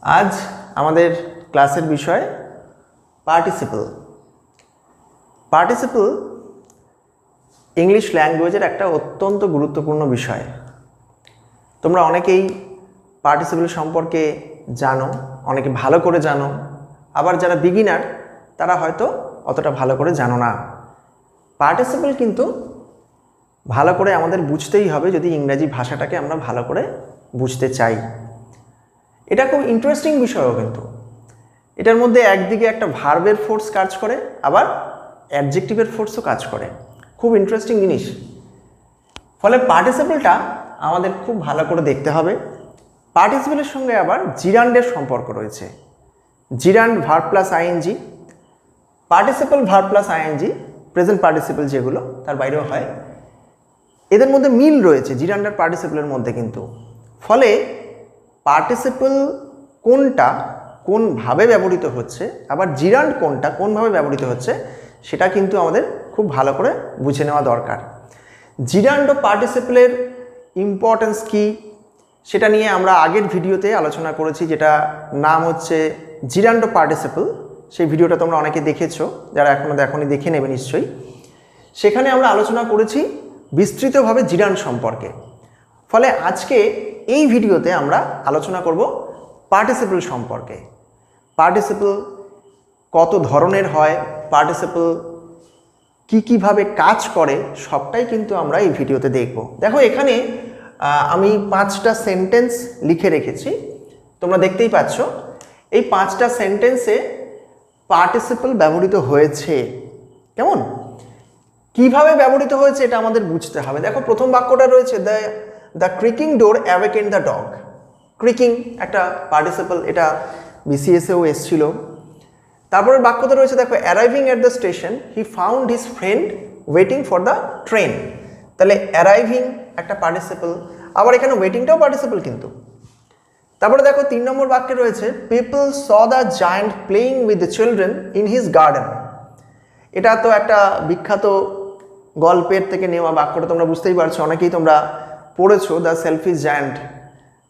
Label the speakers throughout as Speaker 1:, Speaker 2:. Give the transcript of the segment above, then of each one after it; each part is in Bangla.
Speaker 1: आज আমাদের ক্লাসের বিষয় পার্টিসিপল। পার্টিসিপল ইংলিশ ল্যাঙ্গুয়েজের একটা অত্যন্ত গুরুত্বপূর্ণ বিষয়। তোমরা অনেকেই পার্টিসিপল সম্পর্কে জানো, অনেকে ভালো করে জানো, আবার যারা বিগিনার তারা হয়তো অতটা ভালো করে জানো না। পার্টিসিপল কিন্তু ভালো করে আমাদের বুঝতেই হবে যদি ইংরেজি ভাষাটাকে আমরা ভালো করে বুঝতে চাই। এটা খুব ইন্টারেস্টিং বিষয়ও, কিন্তু এটার মধ্যে একদিকে একটা ভার্বের ফোর্স কাজ করে, আবার অ্যাডজেক্টিভের ফোর্সও কাজ করে। খুব ইন্টারেস্টিং জিনিস। ফলে পার্টিসিপলটা আমাদের খুব ভালো করে দেখতে হবে। পার্টিসিপলের সঙ্গে আবার জিরান্ডের সম্পর্ক রয়েছে। Gerund verb plus ING, participle verb plus ING, present participle যেগুলো তার বাইরেও হয়, এদের মধ্যে মিল রয়েছে জিরান্ড আর পার্টিসিপলের মধ্যে। কিন্তু ফলে পার্টিসিপল কোনটা কোনভাবে ব্যবহৃত হচ্ছে, আবার জিরান্ড কোনটা কোনভাবে ব্যবহৃত হচ্ছে, সেটা কিন্তু আমাদের খুব ভালো করে বুঝে নেওয়া দরকার। জিরান্ড ও পার্টিসিপলের ইম্পর্টেন্স কী সেটা নিয়ে আমরা আগের ভিডিওতে আলোচনা করেছি, যেটা নাম হচ্ছে জিরান্ড ও পার্টিসিপল। সেই ভিডিওটা তোমরা অনেকে দেখেছো, যারা এখনও দেখোনি দেখে নেবে নিশ্চয়ই। সেখানে আমরা আলোচনা করেছি বিস্তৃতভাবে জিরান্ড সম্পর্কে। ফলে আজকে এই ভিডিওতে আমরা আলোচনা করব পার্টিসিপল সম্পর্কে। পার্টিসিপল কত ধরনের হয়, পার্টিসিপল কীভাবে কাজ করে, সবটাই কিন্তু আমরা এই ভিডিওতে দেখব। দেখো, এখানে আমি 5টা সেন্টেন্স লিখে রেখেছি, তোমরা দেখতেই পাচ্ছ। এই 5টা সেন্টেন্সে পার্টিসিপল ব্যবহৃত হয়েছে। কেমন, কিভাবে ব্যবহৃত হয়েছে এটা আমাদের বুঝতে হবে। দেখো, প্রথম বাক্যটা রয়েছে the creaking door awaken the dog. Creaking একটা পার্টিসিপল, এটা বিসিএসেও এসছিল। তারপরের বাক্যটা রয়েছে, দেখো, arriving at the station he found his friend waiting for the train. তাহলে অ্যারাইভিং একটা পার্টিসিপল, আবার এখানে ওয়েটিংটাও পার্টিসিপল কিন্তু। তারপরে দেখো 3 নম্বর বাক্যে রয়েছে people saw the giant playing with the children in his garden. এটা তো একটা বিখ্যাত গল্পের থেকে নেওয়া বাক্যটা, তোমরা বুঝতেই পারছো, অনেকেই তোমরা পড়েছো দ্য সেলফিশ জায়ান্ট,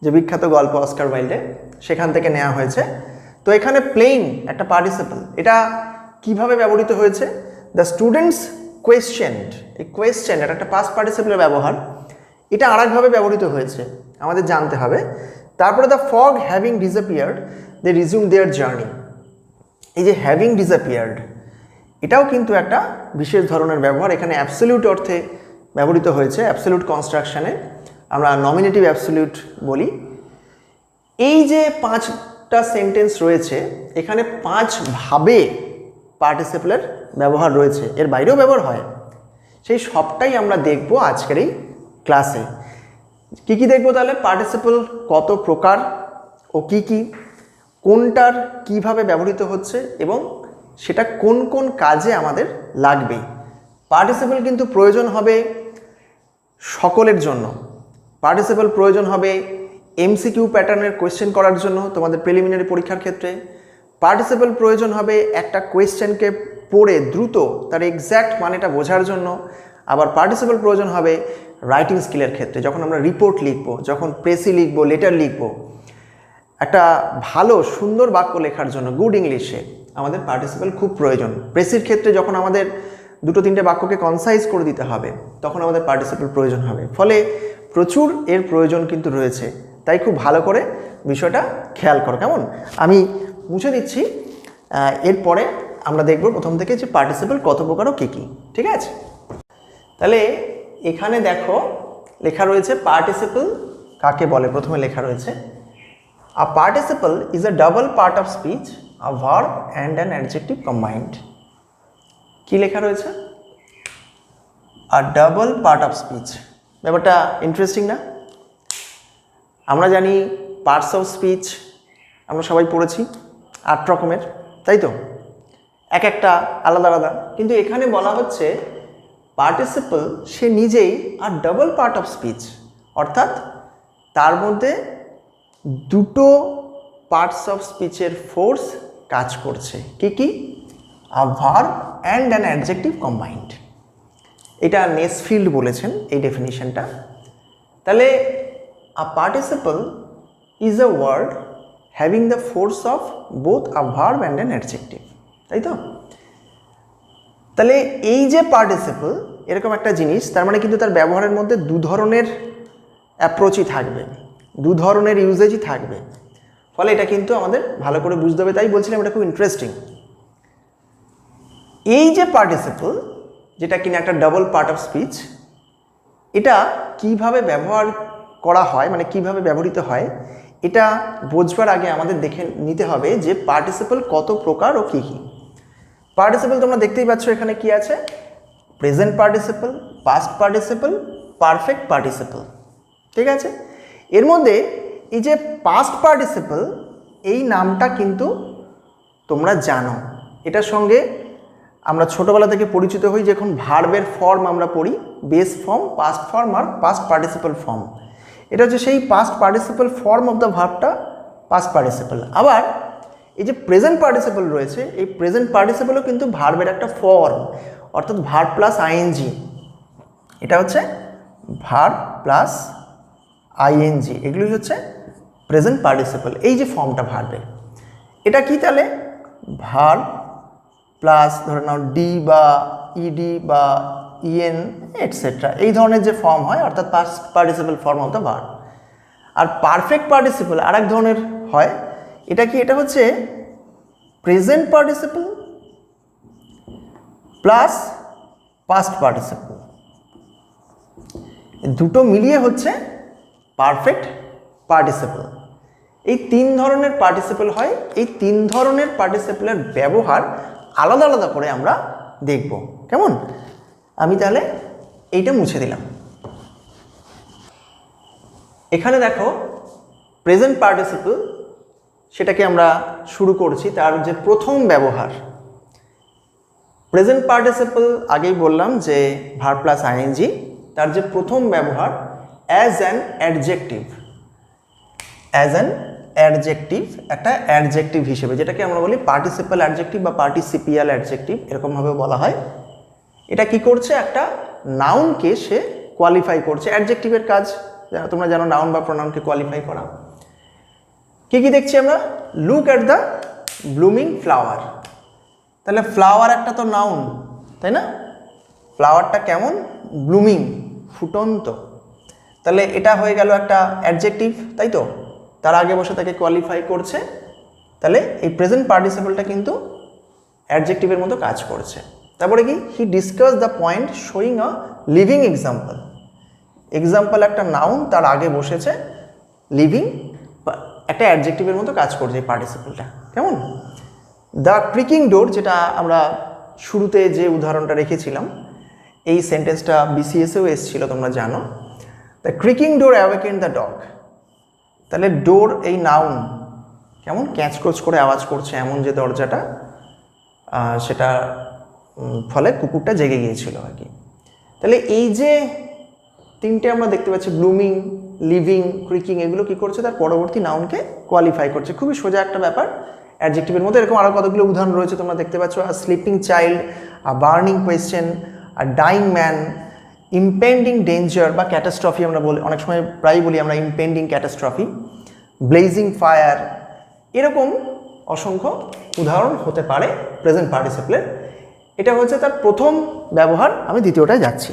Speaker 1: যে বিখ্যাত গল্প অস্কার ওয়াইল্ডে, সেখান থেকে নেওয়া হয়েছে। তো এখানে প্লেইং একটা পার্টিসিপল, এটা কিভাবে ব্যবহৃত হয়েছে? দ্য স্টুডেন্টস কোয়েশ্চেন্ড, এই কোয়েশ্চেন এটা একটা পাস্ট পার্টিসিপলের ব্যবহার, এটা আরেকভাবে ব্যবহৃত হয়েছে, আমাদের জানতে হবে। তারপরে the fog having disappeared they resume their journey. এই যে হ্যাভিং ডিসঅ্যাপিয়ার্ড, এটাও কিন্তু একটা বিশেষ ধরনের ব্যবহার, এখানে অ্যাবসলিউট অর্থে ব্যবহৃত হয়েছে। অ্যাবসলিউট কনস্ট্রাকশনে আমরা নমিনেটিভ অ্যাবসলিউট বলি। এই যে 5টা সেন্টেন্স রয়েছে, এখানে 5 ভাবে পার্টিসিপলের ব্যবহার রয়েছে, এর বাইরেও ব্যবহার হয়। সেই সবটাই আমরা দেখব আজকের এই ক্লাসে। কি কি দেখব তাহলে? পার্টিসিপল কত প্রকার ও কি কি, কোনটার কিভাবে ব্যবহৃত হচ্ছে, এবং সেটা কোন কোন কাজে আমাদের লাগবে। পার্টিসিপল কিন্তু প্রয়োজন হবে সকলের জন্য। পার্টিসিপল প্রয়োজন হবে এমসিকিউ প্যাটার্নের কোয়েশ্চেন করার জন্য তোমাদের প্রিলিমিনারি পরীক্ষার ক্ষেত্রে। পার্টিসিপল প্রয়োজন হবে একটা কোয়েশ্চেনকে পড়ে দ্রুত তার এক্স্যাক্ট মানেটা বোঝার জন্য। আবার পার্টিসিপল প্রয়োজন হবে রাইটিং স্কিলের ক্ষেত্রে, যখন আমরা রিপোর্ট লিখব, যখন প্রেসি লিখব, লেটার লিখব, একটা ভালো সুন্দর বাক্য লেখার জন্য গুড ইংলিশে আমাদের পার্টিসিপল খুব প্রয়োজন। প্রেসির ক্ষেত্রে যখন আমাদের 2-3টে বাক্যকে কনসাইজ করে দিতে হবে, তখন আমাদের পার্টিসিপল প্রয়োজন হবে। ফলে প্রচুর এর প্রয়োজন কিন্তু রয়েছে, তাই খুব ভালো করে বিষয়টা খেয়াল করো। কেমন, আমি মুছে দিচ্ছি। এরপরে আমরা দেখব প্রথম থেকে যে পার্টিসিপল কত প্রকার ও কী কী। ঠিক আছে, তাহলে এখানে দেখো লেখা রয়েছে পার্টিসিপল কাকে বলে। প্রথমে লেখা রয়েছে a participle is a double part of speech, a verb and an adjective combined. কি লেখা রয়েছে? A double part of speech. ব্যাপারটা ইন্টারেস্টিং না? আমরা জানি পার্টস অফ স্পিচ আমরা সবাই পড়েছি 8 রকমের, তাই তো, এক একটা আলাদা আলাদা। কিন্তু এখানে বলা হচ্ছে পার্টিসিপল সে নিজেই আর ডাবল পার্ট অফ স্পিচ, অর্থাৎ তার মধ্যে 2টো পার্টস অফ স্পিচের ফোর্স কাজ করছে। কি কি? A verb and an adjective combined. এটা নেসফিল্ড বলেছেন এই ডেফিনিশনটা। তাহলে a participle is a word having the force of both a verb and an adjective, তাই তো? তাহলে এই যে পার্টিসিপল এরকম একটা জিনিস, তার মানে কিন্তু তার ব্যবহারের মধ্যে দু ধরনের অ্যাপ্রোচই থাকবে, দু ধরনের ইউজেজই থাকবে। ফলে এটা কিন্তু আমাদের ভালো করে বুঝতে হবে, তাই বলছিলাম এটা খুব ইন্টারেস্টিং। এই যে পার্টিসিপল, যেটা কিনা একটা ডাবল পার্ট অফ স্পিচ, এটা কিভাবে ব্যবহার করা হয়, মানে কিভাবে ব্যবহৃত হয়, এটা বোঝবার আগে আমাদের দেখে নিতে হবে যে পার্টিসিপল কত প্রকার ও কী কী। পার্টিসিপল তোমরা দেখতেই পাচ্ছ এখানে কি আছে, present participle, past participle, perfect participle, ঠিক আছে? এর মধ্যে এই যে পাস্ট পার্টিসিপল, এই নামটা কিন্তু তোমরা জানো, এটার সঙ্গে আমরা ছোটোবেলা থেকে পরিচিত হই। যখন ভার্বের ফর্ম আমরা পড়ি, বেস ফর্ম, পাস্ট ফর্ম আর পাস্ট পার্টিসিপল ফর্ম, এটা হচ্ছে সেই past participle form of the ভার্বটা পাস্ট পার্টিসিপল। আবার এই যে প্রেজেন্ট পার্টিসিপল রয়েছে, এই প্রেজেন্ট পার্টিসিপলও কিন্তু ভার্বের একটা ফর্ম, অর্থাৎ ভার্ব প্লাস আইএনজি, এটা হচ্ছে ভার্ব প্লাস আইএনজি, এগুলোই হচ্ছে প্রেজেন্ট পার্টিসিপল। এই যে ফর্মটা ভার্বের, এটা কি তাহলে ভার্ব প্লাস ধরে নাও ডি বা ইডি বা ইএন এটসেট্রা, এই ধরনের যে ফর্ম হয়, অর্থাৎ past participle form of the verb. আর পারফেক্ট পার্টিসিপল আর এক ধরনের হয়, এটা কি, এটা হচ্ছে present participle plus past participle, দুটো মিলিয়ে হচ্ছে পারফেক্ট পার্টিসিপল। এই তিন ধরনের পার্টিসিপল হয়, এই তিন ধরনের পার্টিসিপলের ব্যবহার আলাদা আলাদা করে আমরা দেখব, কেমন? আমি তাহলে এইটা মুছে দিলাম। এখানে দেখো প্রেজেন্ট পার্টিসিপল, সেটাকে আমরা শুরু করছি, তার যে প্রথম ব্যবহার। প্রেজেন্ট পার্টিসিপল আগেই বললাম যে ভার্ব প্লাস আইএনজি, তার যে প্রথম ব্যবহার as an adjective, as an adjective, একটা অ্যাডজেক্টিভ হিসেবে, যেটাকে আমরা বলি পার্টিসিপাল অ্যাডজেক্টিভ বা পার্টিসিপিয়াল অ্যাডজেক্টিভ, এরকমভাবে বলা হয়। এটা কি করছে, একটা নাউনকে সে কোয়ালিফাই করছে। অ্যাডজেক্টিভের কাজ তোমরা জানো, নাউন বা প্রোনাউনকে কোয়ালিফাই করা। কি কি দেখছি আমরা, look at the blooming flower, তাহলে ফ্লাওয়ার একটা তো নাউন, তাই না? ফ্লাওয়ারটা কেমন, ব্লুমিং, ফুটন্ত, তাহলে এটা হয়ে গেল একটা অ্যাডজেক্টিভ, তাই তো? তার আগে বসে তাকে কোয়ালিফাই করছে, তাহলে এই প্রেজেন্ট পার্টিসিপলটা কিন্তু অ্যাডজেক্টিভের মতো কাজ করছে। তারপরে কি, he discuss the point showing a living example, example একটা নাউন, তার আগে বসেছে লিভিং, একটা অ্যাডজেক্টিভের মতো কাজ করছে এই পার্টিসিপলটা, কেমন? দ্য ক্রিকিং ডোর, যেটা আমরা শুরুতে যে উদাহরণটা রেখেছিলাম, এই সেন্টেন্সটা বিসিএসেও এসেছিল, তোমরা জানো। The creaking door awaken the dog, তাহলে ডোর এই নাউন, কেমন ক্যাঁচকোচ করে আওয়াজ করছে এমন যে দরজাটা, সেটা ফলে কুকুরটা জেগে গিয়েছিল আর কি। তাহলে এই যে তিনটে আমরা দেখতে পাচ্ছি, ব্লুমিং, লিভিং, ক্রিকিং, এগুলো কি করছে, তার পরবর্তী নাউনকে কোয়ালিফাই করছে। খুবই সোজা একটা ব্যাপার অ্যাডজেক্টিভের মধ্যে। এরকম আরও কতগুলো উদাহরণ রয়েছে, তোমরা দেখতে পাচ্ছ। আর স্লিপিং চাইল্ড, আর বার্নিং কোয়েশ্চেন, আর ডাইং ম্যান, ইম্পেন্ডিং ডেঞ্জার বা ক্যাটাস্ট্রফি, আমরা বলি অনেক সময় প্রায়ই বলি আমরা ইম্পেন্ডিং ক্যাটাস্ট্রফি, ব্লেজিং ফায়ার, এরকম অসংখ্য উদাহরণ হতে পারে প্রেজেন্ট পার্টিসিপলের। এটা হচ্ছে তার প্রথম ব্যবহার। আমি দ্বিতীয়টায় যাচ্ছি।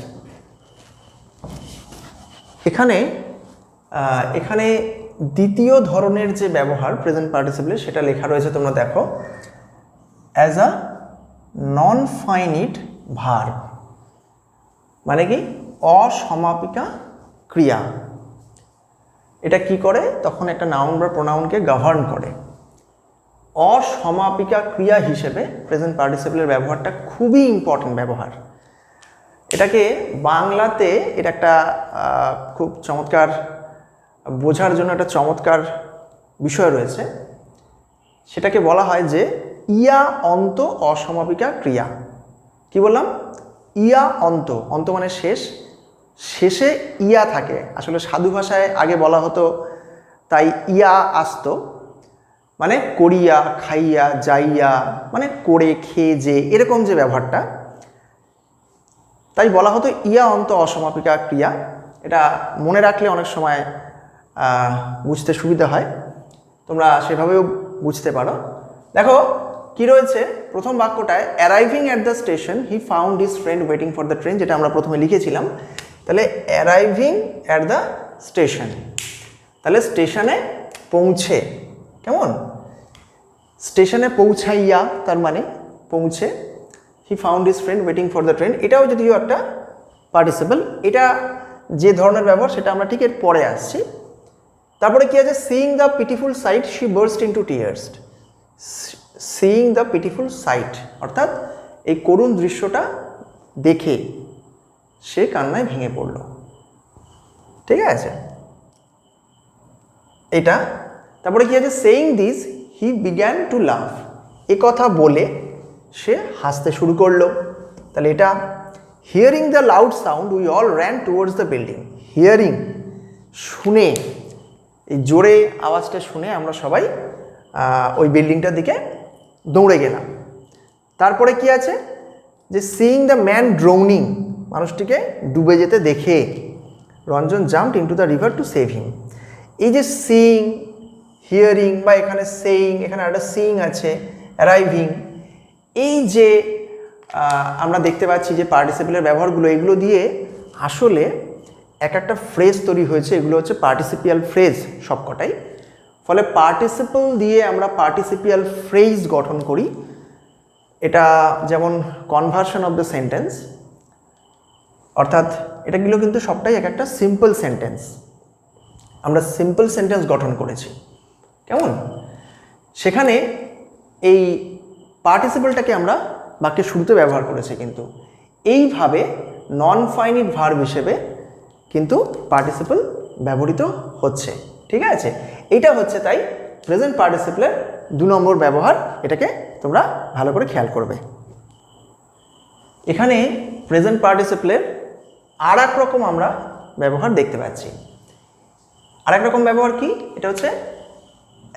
Speaker 1: এখানে দ্বিতীয় ধরনের যে ব্যবহার প্রেজেন্ট পার্টিসিপলের, সেটা লেখা রয়েছে, তোমরা দেখো, as a non finite verb, মানে কি, অসমাপিকা ক্রিয়া। এটা কি করে, তখন একটা নাউন বা প্রোনাউনকে গভর্ন করে। অসমাপিকা ক্রিয়া হিসেবে প্রেজেন্ট পার্টিসিপলের ব্যবহারটা খুবই ইম্পর্টেন্ট ব্যবহার। এটাকে বাংলাতে, এটা একটা খুব চমৎকার, বোঝার জন্য একটা চমৎকার বিষয় রয়েছে। সেটাকে বলা হয় যে ইয়া অন্ত অসমাপিকা ক্রিয়া। কি বললাম, ইয়া অন্ত, অন্ত মানে শেষ, শেষে ইয়া থাকে। আসলে সাধু ভাষায় আগে বলা হতো, তাই ইয়া আসতো, মানে করিয়া, খাইয়া, যাইয়া, মানে করে, খেয়ে, যে, এরকম যে ব্যবহারটা, তাই বলা হতো ইয়া অন্ত অসমাপিকা ক্রিয়া। এটা মনে রাখলে অনেক সময় বুঝতে সুবিধা হয়। তোমরা সেভাবেও বুঝতে পারো। দেখো কি রয়েছে প্রথম বাক্যটায়, arriving at the station he found his friend waiting for the train, যেটা আমরা প্রথমে লিখেছিলাম। তাহলে অ্যারাইভিং অ্যাট দ্য স্টেশন, তাহলে স্টেশনে পৌঁছে, কেমন, স্টেশনে পৌঁছাইয়া তার মানে পৌঁছে, হি found his friend waiting for the train, এটাও যদিও একটা পার্টিসিপল, এটা যে ধরনের ব্যবহার সেটা আমরা ঠিক এর পরে আসছি। তারপরে কি আছে, seeing the pitiful sight she burst into tears, seeing the pitiful sight অর্থাৎ এই করুণ দৃশ্যটা দেখে সে কান্নায় ভেঙে পড়ল, ঠিক আছে এটা। তারপরে কি আছে, saying this he began to laugh, এ কথা বলে সে হাসতে শুরু করলো, তাহলে এটা। Hearing the loud sound we all ran towards the building, hearing শুনে, এই জোরে আওয়াজটা শুনে আমরা সবাই ওই বিল্ডিংটার দিকে দৌড়ে গেলাম। তারপরে কি আছে, যে সিইং দ্য ম্যান ড্রোনিং, মানুষটিকে ডুবে যেতে দেখে Ranjan jumped into the river to save হিম। এই যে সিইং, হিয়ারিং বা এখানে সেইং, এখানে একটা সিইং আছে, অ্যারাইভিং, এই যে আমরা দেখতে পাচ্ছি যে পার্টিসিপেলের ব্যবহারগুলো, এগুলো দিয়ে আসলে একটা ফ্রেজ তৈরি হয়েছে, এগুলো হচ্ছে পার্টিসিপিয়াল ফ্রেজ সবকটাই। ফলে পার্টিসিপল দিয়ে আমরা পার্টিসিপিয়াল ফ্রেজ গঠন করি, এটা যেমন কনভার্সন অফ দ্য সেন্টেন্স, অর্থাৎ এটাগুলো কিন্তু সবটাই একটা সিম্পল সেন্টেন্স, আমরা সিম্পল সেন্টেন্স গঠন করেছি, কেমন। সেখানে এই পার্টিসিপলটাকে আমরা বাক্যের শুরুতে ব্যবহার করেছি, কিন্তু এইভাবে নন ফাইনিট ভার্ব হিসেবে কিন্তু পার্টিসিপল ব্যবহৃত হচ্ছে, ঠিক আছে। এটা হচ্ছে তাই প্রেজেন্ট পার্টিসিপলের 2 নম্বর ব্যবহার, এটাকে তোমরা ভালো করে খেয়াল করবে। এখানে প্রেজেন্ট পার্টিসিপলের আর এক রকম আমরা ব্যবহার দেখতে পাচ্ছি। আর এক রকম ব্যবহার কি, এটা হচ্ছে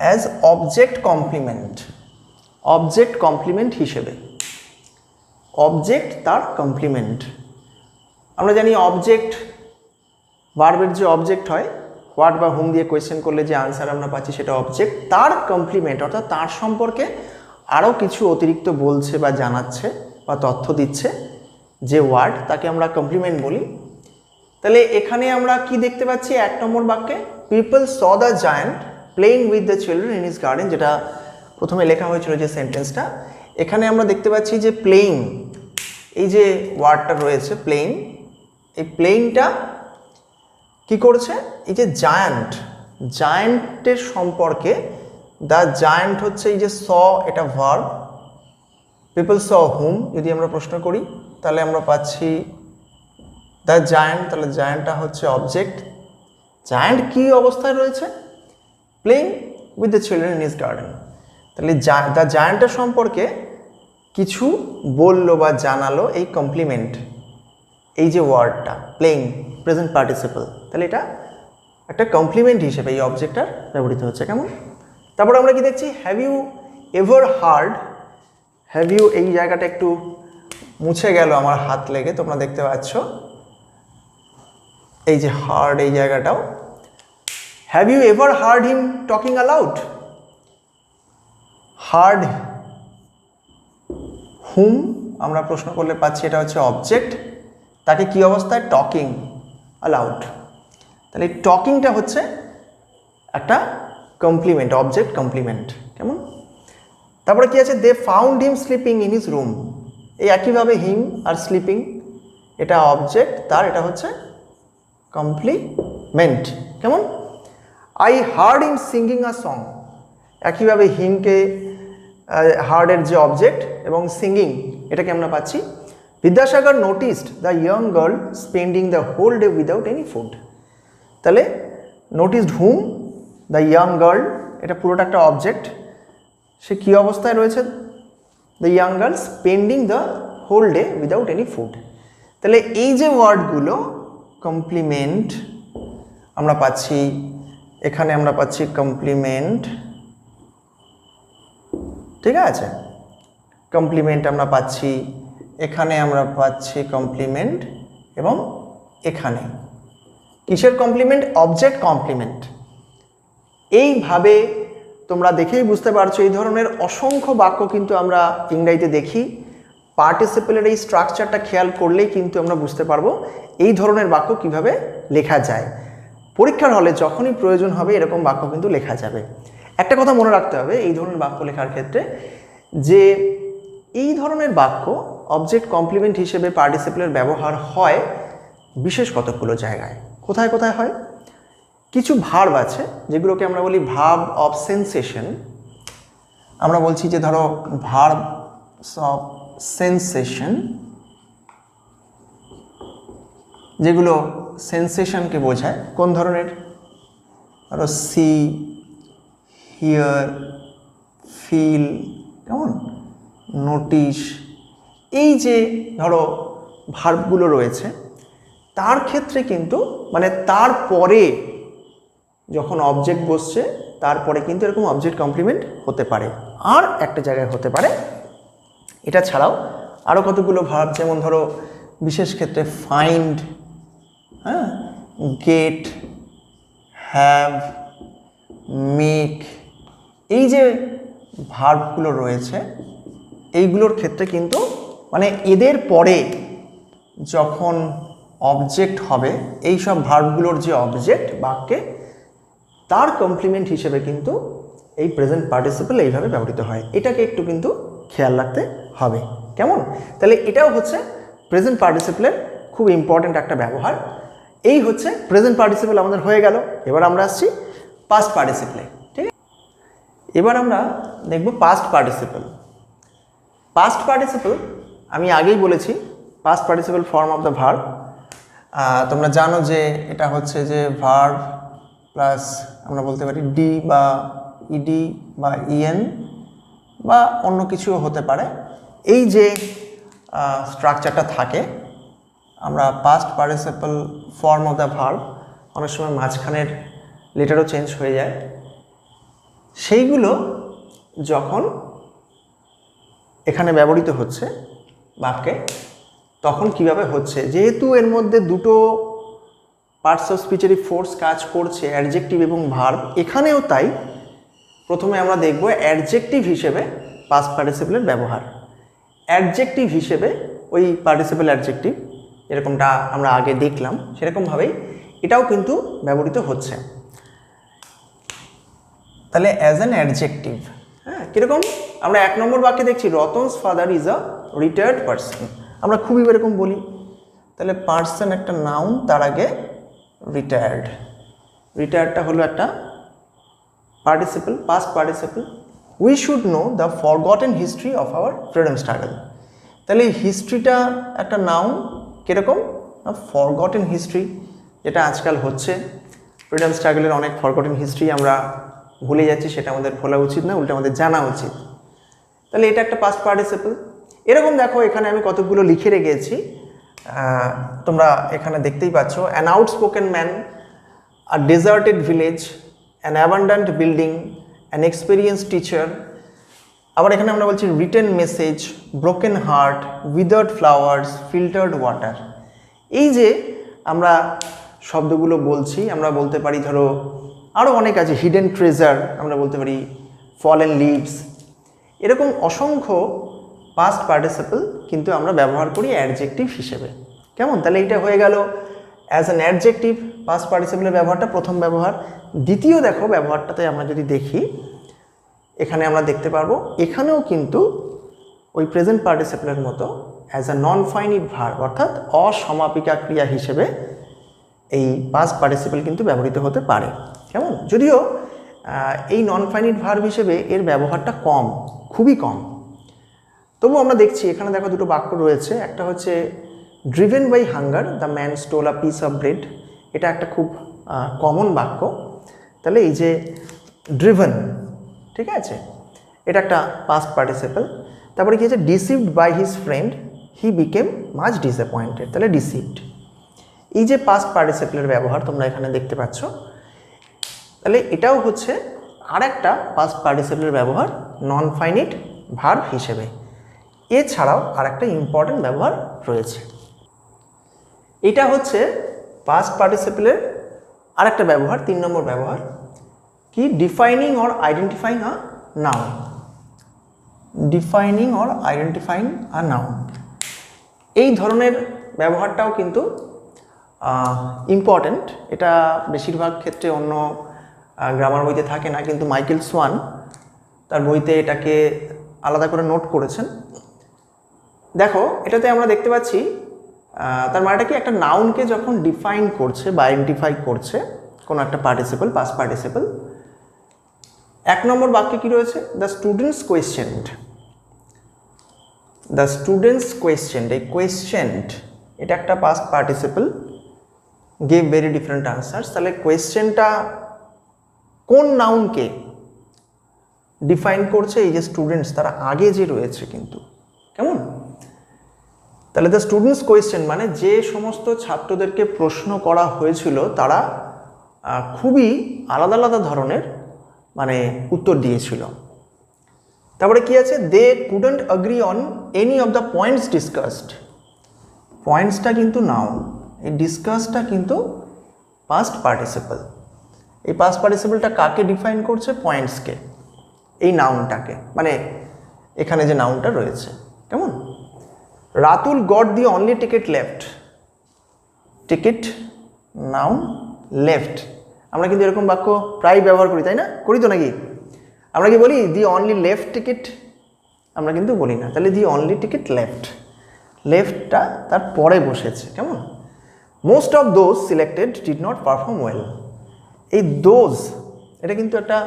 Speaker 1: as object complement, object complement হিসেবে, অবজেক্ট তার কমপ্লিমেন্ট। আমরা জানি অবজেক্ট, ভার্বের যে অবজেক্ট হয়, হোয়াট বা হুম দিয়ে কোয়েশ্চেন করলে যে আনসার আমরা পাচ্ছি সেটা অবজেক্ট, তার কমপ্লিমেন্ট অর্থাৎ তার সম্পর্কে আরও কিছু অতিরিক্ত বলছে বা জানাচ্ছে বা তথ্য দিচ্ছে যে ওয়ার্ড, তাকে আমরা কমপ্লিমেন্ট বলি। তাহলে এখানে আমরা কি দেখতে পাচ্ছি, 1 নম্বর বাক্যে, people saw the giant playing with the children in his garden, যেটা প্রথমে লেখা হয়েছিল যে সেন্টেন্সটা, এখানে আমরা দেখতে পাচ্ছি যে প্লেইং, এই যে ওয়ার্ডটা রয়েছে প্লেইং, এই প্লেইংটা কি করছে, এই যে জায়ান্ট, জায়ান্টের সম্পর্কে, দ্য জায়ান্ট হচ্ছে এই যে স, এটা ভার্ব, পিপল স হুম যদি আমরা প্রশ্ন করি তাহলে আমরা পাচ্ছি দ্য জায়ান্ট, তাহলে জায়ান্টটা হচ্ছে অবজেক্ট। জায়ান্ট কি অবস্থায় রয়েছে, playing with the children in his garden, তাহলে দ্য জায়ান্টের সম্পর্কে কিছু বললো বা জানালো, এই কমপ্লিমেন্ট, এই যে ওয়ার্ডটা প্লেইং প্রেজেন্ট পার্টিসিপল, তাহলে এটা একটা কমপ্লিমেন্ট হিসেবে এই অবজেক্টটা ব্যবহৃত হচ্ছে, কেমন। তারপর আমরা কি দেখছি, have you ever heard, have you, এই জায়গাটা একটু মুছে গেল আমার হাত লেগে, তোমরা দেখতে পাচ্ছ এই যে হার্ড, এই জায়গাটাও। Have you ever heard him talking aloud, heard whom আমরা প্রশ্ন করলে পাচ্ছি এটা হচ্ছে অবজেক্ট, তাকে কি অবস্থায়, টকিং অ্যালাউড, তাহলে এই টকিংটা হচ্ছে একটা কমপ্লিমেন্ট, অবজেক্ট কমপ্লিমেন্ট, কেমন। তারপরে কি আছে, they found him sleeping in his room, এই একইভাবে হিম আর স্লিপিং, এটা অবজেক্ট তার, এটা হচ্ছে কমপ্লিমেন্ট, কেমন। I hard him singing a song, একইভাবে হিমকে হার্ডের যে অবজেক্ট এবং সিঙ্গিং এটাকে আমরা পাচ্ছি। Vidyasagar noticed the young girl spending the whole day without any food, তাহলে noticed whom, the young girl, এটা পুরোটা একটা অবজেক্ট, সে কী অবস্থায় রয়েছে, the young girl spending the whole day without any food, তাহলে এই যে ওয়ার্ডগুলো কমপ্লিমেন্ট আমরা পাচ্ছি, এখানে আমরা পাচ্ছি কমপ্লিমেন্ট, ঠিক আছে, কমপ্লিমেন্ট আমরা পাচ্ছি, এখানে আমরা পাচ্ছি কমপ্লিমেন্ট, এবং এখানে কিসের কমপ্লিমেন্ট, অবজেক্ট কমপ্লিমেন্ট। এইভাবে তোমরা দেখেই বুঝতে পারছো এই ধরনের অসংখ্য বাক্য কিন্তু আমরা ইংরেজিতে দেখি। পার্টিসিপেলের এই স্ট্রাকচারটা খেয়াল করলেই কিন্তু আমরা বুঝতে পারবো এই ধরনের বাক্য কিভাবে লেখা যায়। পরীক্ষার হলে যখনই প্রয়োজন হবে এরকম বাক্য কিন্তু লেখা যাবে। একটা কথা মনে রাখতে হবে এই ধরনের বাক্য লেখার ক্ষেত্রে, যে এই ধরনের বাক্য অবজেক্ট কমপ্লিমেন্ট হিসেবে পার্টিসিপেলের ব্যবহার হয় বিশেষ কতগুলো জায়গায়। কোথায় কোথায় হয়? কিছু ভার্ব আছে যেগুলোকে আমরা বলি ভার্ব অফ সেন্সেশন। আমরা বলছি যে ধরো ভার্বস অফ সেন্সেশন, যেগুলো সেন্সেশনকে বোঝায়। কোন ধরনের? ধরো সি, হিয়ার, ফিল, কেমন, নোটিশ, এই যে ধরো ভার্বগুলো রয়েছে তার ক্ষেত্রে কিন্তু মানে তারপরে যখন অবজেক্ট বসছে তারপরে কিন্তু এরকম অবজেক্ট কমপ্লিমেন্ট হতে পারে। আর একটা জায়গায় হতে পারে এটা ছাড়াও আরও কতগুলো ভার্ব, যেমন ধরো বিশেষ ক্ষেত্রে ফাইন্ড, হ্যাঁ, গেট, হ্যাভ, মেক, এই যে ভার্বগুলো রয়েছে এইগুলোর ক্ষেত্রে কিন্তু মানে এদের পরে যখন অবজেক্ট হবে এই সব ভার্বগুলোর যে অবজেক্ট বাক্যে তার কমপ্লিমেন্ট হিসেবে কিন্তু এই প্রেজেন্ট পার্টিসিপল এইভাবে ব্যবহৃত হয়। এটাকে একটু কিন্তু খেয়াল রাখতে হবে। কেমন? তাহলে এটাও হচ্ছে প্রেজেন্ট পার্টিসিপলের খুব ইম্পর্ট্যান্ট একটা ব্যবহার। এই হচ্ছে প্রেজেন্ট পার্টিসিপল আমাদের হয়ে গেল। এবার আমরা আসছি পাস্ট পার্টিসিপলে। ঠিক আছে, এবার আমরা দেখব পাস্ট পার্টিসিপল। পাস্ট পার্টিসিপল আমি আগেই বলেছি past participle form of the verb. তোমরা জানো যে এটা হচ্ছে যে ভার্ব প্লাস আমরা বলতে পারি ডি বা ইডি বা ইএন বা অন্য কিছুও হতে পারে। এই যে স্ট্রাকচারটা থাকে আমরা past participle form of the verb, অনেক সময় মাঝখানের লেটারও চেঞ্জ হয়ে যায়, সেইগুলো যখন এখানে ব্যবহৃত হচ্ছে বাক্যে তখন কিভাবে হচ্ছে, যেহেতু এর মধ্যে দুটো পার্টস অফ স্পিচেরই ফোর্স কাজ করছে, অ্যাডজেক্টিভ এবং ভার্ব, এখানেও তাই। প্রথমে আমরা দেখব অ্যাডজেক্টিভ হিসেবে পাস্ট পার্টিসিপলের ব্যবহার। অ্যাডজেক্টিভ হিসেবে ওই পার্টিসিপল অ্যাডজেক্টিভ যেরকমটা আমরা আগে দেখলাম সেরকমভাবেই এটাও কিন্তু ব্যবহৃত হচ্ছে। তাহলে অ্যাজ অ্যান অ্যাডজেক্টিভ, হ্যাঁ, কীরকম? আমরা 1 নম্বর বাক্যে দেখছি Ratan's father is a retired person. আমরা খুবই এরকম বলি। তাহলে পার্সন একটা নাউন, তার আগে রিটায়ার্ড। রিটায়ার্ডটা হলো একটা participle, past participle. We should know the forgotten history of our freedom struggle. তাহলে এই হিস্ট্রিটা একটা নাউন, কীরকম? ফরগটেন হিস্ট্রি, যেটা আজকাল হচ্ছে। ফ্রিডম স্ট্রাগলের অনেক ফরগটেন হিস্ট্রি আমরা ভুলে যাচ্ছি, সেটা আমাদের ভোলা উচিত না, উল্টে আমাদের জানা উচিত। তাহলে এটা একটা পাস্ট পার্টিসিপল। এরকম দেখো এখানে আমি কতগুলো লিখে রেখেছি, তোমরা এখানে দেখতেই পাচ্ছ। An outspoken man, a deserted village, an abundant building, an experience teacher. আবার এখানে আমরা বলছি written message, broken heart, উইদার্ড flowers, filtered water. এই যে আমরা শব্দগুলো বলছি, আমরা বলতে পারি ধরো আরও অনেক আছে, হিডেন ট্রেজার, আমরা বলতে পারি ফলেন লিভস। এরকম অসংখ্য পাস্ট পার্টিসিপল কিন্তু আমরা ব্যবহার করি অ্যাডজেক্টিভ হিসেবে। কেমন? তাহলে এইটা হয়ে গেল অ্যাজ অ্যান অ্যাডজেক্টিভ পাস্ট পার্টিসিপলের ব্যবহারটা, প্রথম ব্যবহার। দ্বিতীয় দেখো ব্যবহারটাতে আমরা যদি দেখি, এখানে আমরা দেখতে পারবো এখানেও কিন্তু ওই প্রেজেন্ট পার্টিসিপলের মতো as a non finite verb, অর্থাৎ অসমাপিকা ক্রিয়া হিসেবে এই পাস্ট পার্টিসিপল কিন্তু ব্যবহৃত হতে পারে। কেমন? যদিও এই নন ফাইনিট ভার্ব হিসেবে এর ব্যবহারটা কম, খুবই কম। তবু আমরা দেখছি এখানে দেখো দুটো বাক্য রয়েছে। একটা হচ্ছে driven by hunger the man stole a piece of bread. এটা একটা খুব কমন বাক্য। তাহলে এই যে ড্রিভেন, ঠিক আছে, এটা একটা পাস্ট পার্টিসিপল। তারপরে কি আছে? Deceived by his friend he became much disappointed. তাহলে ডিসিভড, এই যে পাস্ট পার্টিসিপলের ব্যবহার তোমরা এখানে দেখতে পাচ্ছ। তাহলে এটাও হচ্ছে আর একটা পাস্ট পার্টিসিপলের ব্যবহার নন ফাইনিট ভার্ব হিসেবে। এছাড়াও আর একটা ইম্পর্টেন্ট ব্যবহার রয়েছে, এটা হচ্ছে পাস্ট পার্টিসিপলের আর একটা ব্যবহার, 3 নম্বর ব্যবহার, কি defining or identifying a noun, defining or identifying a noun, এই ধরনের ব্যবহারটাও কিন্তু ইম্পর্ট্যান্ট। এটা বেশিরভাগ ক্ষেত্রে অন্য গ্রামার বইতে থাকে না, কিন্তু মাইকেল সোয়ান তার বইতে এটাকে আলাদা করে নোট করেছেন। দেখো এটাতে আমরা দেখতে পাচ্ছি তার মানেটা কি, একটা নাউনকে যখন ডিফাইন করছে বা আইডেন্টিফাই করছে কোনো একটা পার্টিসিপল, পাস্ট পার্টিসিপল, 1 নম্বর বাক্যে কি রয়েছে, দ্য স্টুডেন্টস কোয়েশ্চেন্ড, দ্য স্টুডেন্টস কোয়েশ্চেন্ড, এই কোয়েশ্চেন্ড এটা একটা past participle, gave very different answers. তাহলে কোয়েশ্চেনটা কোন নাউনকে ডিফাইন করছে, এই যে স্টুডেন্টস তারা আগে যে রয়েছে কিন্তু, কেমন? তাহলে দ্য স্টুডেন্টস কোয়েশ্চেন মানে যে সমস্ত ছাত্রদেরকে প্রশ্ন করা হয়েছিল তারা খুবই আলাদা আলাদা ধরনের মানে উত্তর দিয়েছিল। তারপরে কি আছে, they couldn't agree on any of the points discussed, পয়েন্টসটা কিন্তু নাউন, এই ডিসকাসটা কিন্তু পাস্ট পার্টিসিপল। এই পাস্ট পার্টিসিপলটা কাকে ডিফাইন করছে, পয়েন্টসকে, এই নাউনটাকে, মানে এখানে যে নাউনটা রয়েছে, কেমন? Ratul goat the only ticket left, ticket noun, left, আমরা কিন্তু এরকম বাক্য প্রায় ব্যবহার করি, তাই না? করি তো নাকি? আমরা কি বলি দি অনলি লেফট টিকিট? আমরা কিন্তু বলি না। তাহলে দি অনলি টিকিট লেফট, লেফটটা তার পরে বসেছে, কেমন? Most of those selected did not perform well, এই দোজ এটা কিন্তু একটা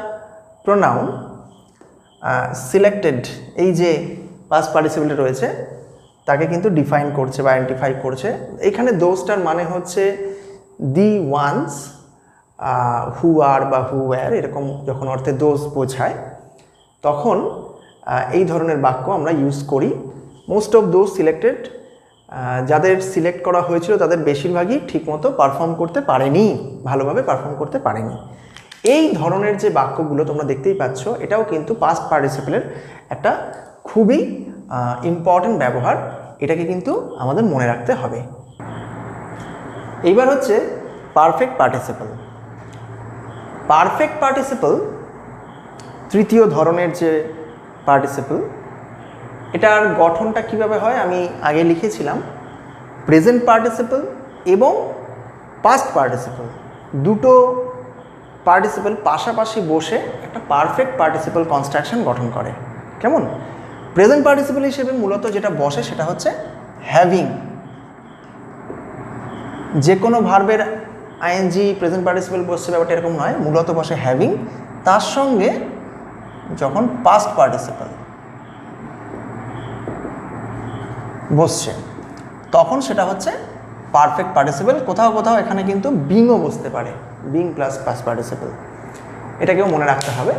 Speaker 1: প্রোনাউন, সিলেক্টেড এই যে পাস্ট পার্টিসিপল রয়েছে তাকে কিন্তু ডিফাইন করছে বা আইডেন্টিফাই করছে। এখানে দোজটার মানে হচ্ছে দি ওয়ান্স, হু আর বা হু ওয়্যার, এরকম যখন অর্থে দোজ বোঝায় তখন এই ধরনের বাক্য আমরা ইউজ করি। মোস্ট অফ দোজ সিলেক্টেড, যাদের সিলেক্ট করা হয়েছিল তাদের বেশিরভাগই ঠিকমতো পারফর্ম করতে পারেনি, ভালোভাবে পারফর্ম করতে পারেনি। এই ধরনের যে বাক্যগুলো তোমরা দেখতেই পাচ্ছ, এটাও কিন্তু পাস্ট পার্টিসিপলের একটা খুবই ইম্পর্টেন্ট ব্যবহার, এটাকে কিন্তু আমাদের মনে রাখতে হবে। এইবার হচ্ছে পারফেক্ট পার্টিসিপল। পারফেক্ট পার্টিসিপল তৃতীয় ধরনের যে পার্টিসিপল, এটার গঠনটা কিভাবে হয় আমি আগে লিখেছিলাম। প্রেজেন্ট পার্টিসিপল এবং পাস্ট পার্টিসিপল, দুটো পার্টিসিপল পাশাপাশি বসে একটা পারফেক্ট পার্টিসিপল কনস্ট্রাকশন গঠন করে, কেমন? প্রেজেন্ট পার্টিসিপল হিসেবে মূলত যেটা বসে সেটা হচ্ছে হ্যাভিং, যে কোনো ভার্বের আইএনজি প্রেজেন্ট পার্টিসিপল বসছে ব্যাপারটা এরকম নয়, মূলত বসে হ্যাভিং, তার সঙ্গে যখন পাস্ট পার্টিসিপল বসছে তখন সেটা হচ্ছে পারফেক্ট পার্টিসিপল। কোথাও কোথাও এখানে কিন্তু বিংও বসতে পারে, বিং প্লাস পাস্ট পার্টিসিপল, এটাকেও মনে রাখতে হবে।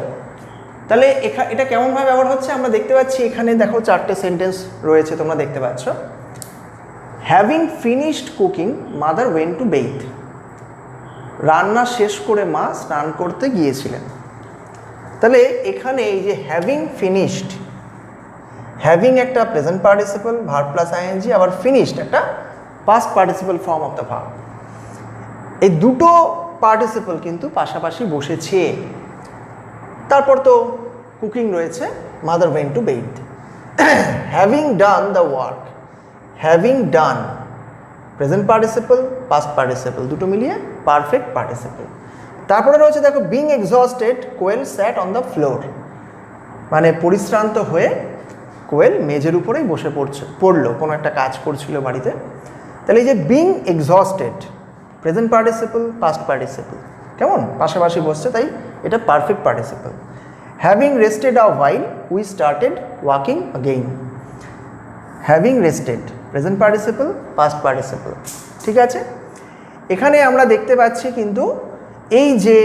Speaker 1: তাহলে এটা কেমনভাবে ব্যবহার হচ্ছে আমরা দেখতে পাচ্ছি, এখানে দেখো 4টে সেন্টেন্স রয়েছে, তোমরা দেখতে পাচ্ছ। Having finished cooking mother went to bathe, রান্না শেষ করে মা স্নান করতে গিয়েছিলেন। তাহলে এখানে এই যে হ্যাভিং ফিনিশড, হ্যাভিং একটা present participle verb plus ING, আবার ফিনিশড একটা past participle form of the verb, এই দুটো পার্টিসিপল কিন্তু পাশাপাশি বসেছে। তারপর তো কুকিং রয়েছে, mother went to bathe. Having done the work, having done present participle past participle দুটো মিলিয়ে পারফেক্ট পার্টিসিপল। তারপরে রয়েছে দেখো being exhausted Koel sat on the floor, মানে পরিশ্রান্ত হয়ে কোয়েল মেঝের উপরেই বসে পড়লো, কোনো একটা কাজ করছিল বাড়িতে। তাহলে এই যে being exhausted present participle past participle, কেমন পাশাপাশি বসছে, তাই এটা perfect participle. Having rested a while we started walking again, having rested present participle past participle, ঠিক আছে। এখানে আমরা দেখতে পাচ্ছি কিন্তু এই যে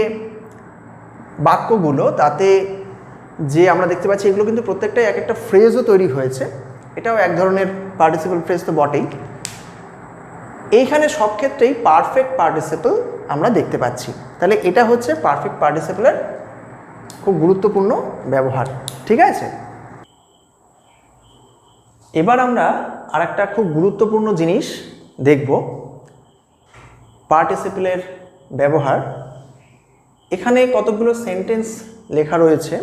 Speaker 1: বাক্যগুলো, তাতে যে আমরা দেখতে পাচ্ছি এগুলো কিন্তু প্রত্যেকটাই এক একটা ফ্রেজও তৈরি হয়েছে, এটাও এক ধরনের পার্টিসিপল ফ্রেজ তো বটেই। এইখানে সব ক্ষেত্রেই পারফেক্ট পার্টিসিপল আমরা দেখতে পাচ্ছি। তাহলে এটা হচ্ছে পারফেক্ট পার্টিসিপলের খুব গুরুত্বপূর্ণ ব্যবহার, ঠিক আছে। এবার আমরা আরেকটা খুব গুরুত্বপূর্ণ জিনিস দেখব, পার্টিসিপলের ব্যবহার এখানে কতগুলো সেন্টেন্স লেখা রয়েছে।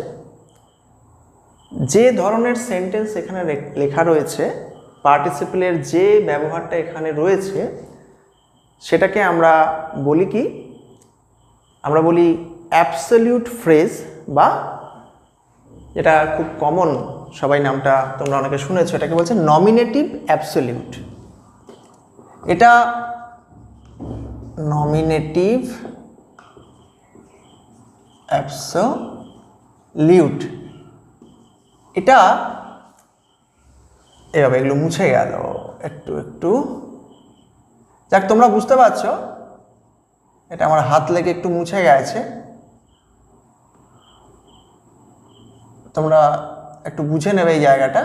Speaker 1: যে ধরনের সেন্টেন্স এখানে লেখা রয়েছে, পার্টিসিপেলের যে ব্যবহারটা এখানে রয়েছে, সেটাকে আমরা বলি কি? আমরা বলি অ্যাবসলিউট ফ্রেজ, বা যেটা খুব কমন, সবাই নামটা তোমরা অনেকে শুনেছো, এটাকে বলছে নমিনেটিভ অ্যাবসলিউট। এটা নমিনেটিভ অ্যাবসলিউট, এটা এভাবে, এগুলো মুছে গেল একটু যাক, তোমরা বুঝতে পারছো, এটা আমার হাত লেগে একটু মুছে গেছে, তোমরা একটু বুঝে নেবে এই জায়গাটা।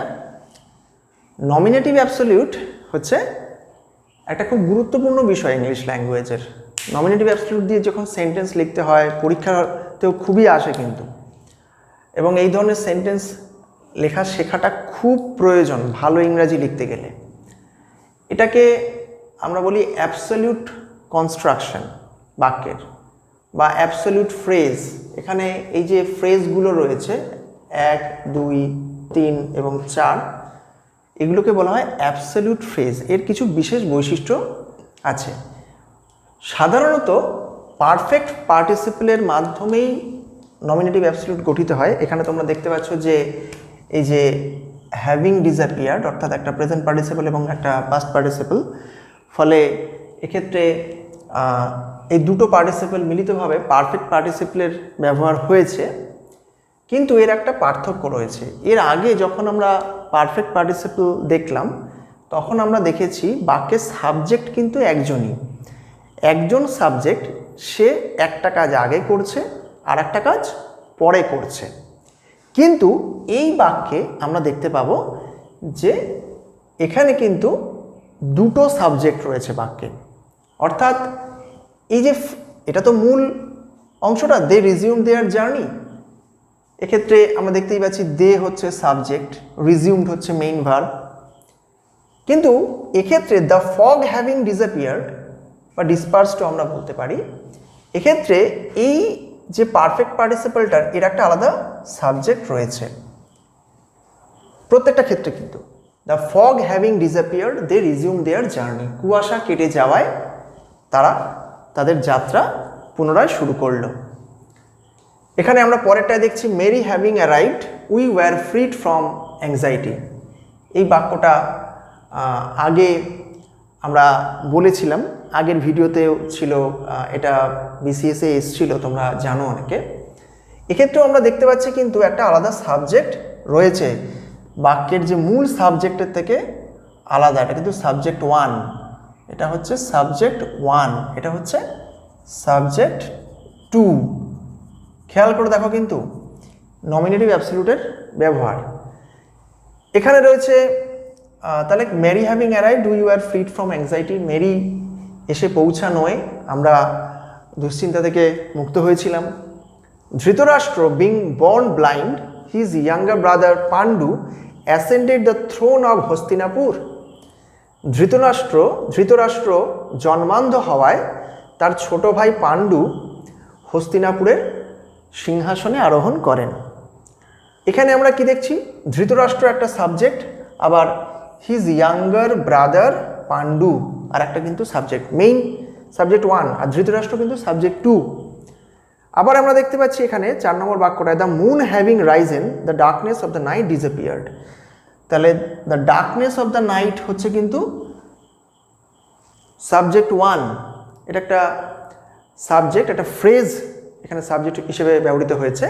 Speaker 1: নমিনেটিভ অ্যাবসলিউট হচ্ছে একটা খুব গুরুত্বপূর্ণ বিষয় ইংলিশ ল্যাঙ্গুয়েজের। নমিনেটিভ অ্যাবসলিউট দিয়ে যখন সেন্টেন্স লিখতে হয়, পরীক্ষাতেও খুবই আসে কিন্তু, এবং এই ধরনের সেন্টেন্স লেখা শেখাটা খুব প্রয়োজন ভালো ইংরাজি লিখতে গেলে। এটাকে আমরা বলি অ্যাবসলিউট কনস্ট্রাকশন বাক্যের, বা অ্যাবসলিউট ফ্রেজ। এখানে এই যে ফ্রেজগুলো রয়েছে 1, 2, 3 এবং 4, এগুলোকে বলা হয় অ্যাবসলিউট ফ্রেজ। এর কিছু বিশেষ বৈশিষ্ট্য আছে। সাধারণত পারফেক্ট পার্টিসিপেলের মাধ্যমেই নমিনেটিভ অ্যাবসলিউট গঠিত হয়। এখানে তোমরা দেখতে পাচ্ছ যে এই যে হ্যাভিং ডিসঅ্যাপিয়ার্ড, অর্থাৎ একটা প্রেজেন্ট পার্টিসিপল এবং একটা পাস্ট পার্টিসিপল, ফলে এক্ষেত্রে এই দুটো পার্টিসিপল মিলিতভাবে পারফেক্ট পার্টিসিপলের ব্যবহার হয়েছে। কিন্তু এর একটা পার্থক্য রয়েছে। এর আগে যখন আমরা পারফেক্ট পার্টিসিপল দেখলাম, তখন আমরা দেখেছি বাক্যের সাবজেক্ট কিন্তু একজন সাবজেক্ট, সে একটা কাজ আগে করছে আর একটা কাজ পরে করছে। কিন্তু এই বাক্যে আমরা দেখতে পাবো যে এখানে কিন্তু দুটো সাবজেক্ট রয়েছে বাক্যে। অর্থাৎ এই যে এটা তো মূল অংশটা, দে রিজিউম দেয়ার জার্নি, এক্ষেত্রে আমরা দেখতেই পাচ্ছি দে হচ্ছে সাবজেক্ট, রিজিউমড হচ্ছে মেইন ভার্ব। কিন্তু এক্ষেত্রে দ্য ফগ হ্যাভিং ডিসঅ্যাপিয়ার্ড বা ডিসপার্সড আমরা বলতে পারি, এক্ষেত্রে এই যে পারফেক্ট পার্টিসিপলটার এর একটা আলাদা সাবজেক্ট রয়েছে প্রত্যেকটা ক্ষেত্রে। কিন্তু the fog having disappeared they resume their journey, কুয়াশা কেটে যাওয়ায় তারা তাদের যাত্রা পুনরায় শুরু করলো। এখানে আমরা পরেরটায় দেখছি Mary having arrived we were freed from anxiety. এই বাক্যটা আগে আমরা বলেছিলাম, আগের ভিডিওতেও ছিল, এটা বিসিএসে এসেছিল, তোমরা জানো অনেকে। এক্ষেত্রেও আমরা দেখতে পাচ্ছি কিন্তু একটা আলাদা সাবজেক্ট রয়েছে, বাক্যের যে মূল সাবজেক্টের থেকে আলাদা। এটা কিন্তু সাবজেক্ট 1, এটা হচ্ছে সাবজেক্ট 1, এটা হচ্ছে সাবজেক্ট 2। খেয়াল করে দেখো কিন্তু নমিনেটিভ অ্যাবসলিউটের ব্যবহার এখানে রয়েছে। তাহলে Mary having arrived we were freed from anxiety, Mary এসে পৌঁছানোয় আমরা দুশ্চিন্তা থেকে মুক্ত হয়েছিলাম। Dhritarashtra being born blind his younger brother Pandu ascended the throne of Hastinapur. Dhritarashtra জন্মান্ধ হওয়ায় তার ছোট ভাই পাণ্ডু হস্তিনাপুরের সিংহাসনে আরোহণ করেন। এখানে আমরা কি দেখছি? ধৃতরাষ্ট্র একটা সাবজেক্ট, আবার হিজ ইয়াঙ্গার ব্রাদার পাণ্ডু আর একটা কিন্তু সাবজেক্ট, মেইন সাবজেক্ট 1, আর ধৃতরাষ্ট্র কিন্তু সাবজেক্ট 2। আবার আমরা দেখতে পাচ্ছি এখানে 4 নম্বর বাক্যটায় the moon having risen the darkness of the night disappeared. তাহলে the darkness of the night হচ্ছে কিন্তু সাবজেক্ট 1, এটা একটা সাবজেক্ট, একটা ফ্রেজ এখানে সাবজেক্ট হিসেবে ব্যবহৃত হয়েছে।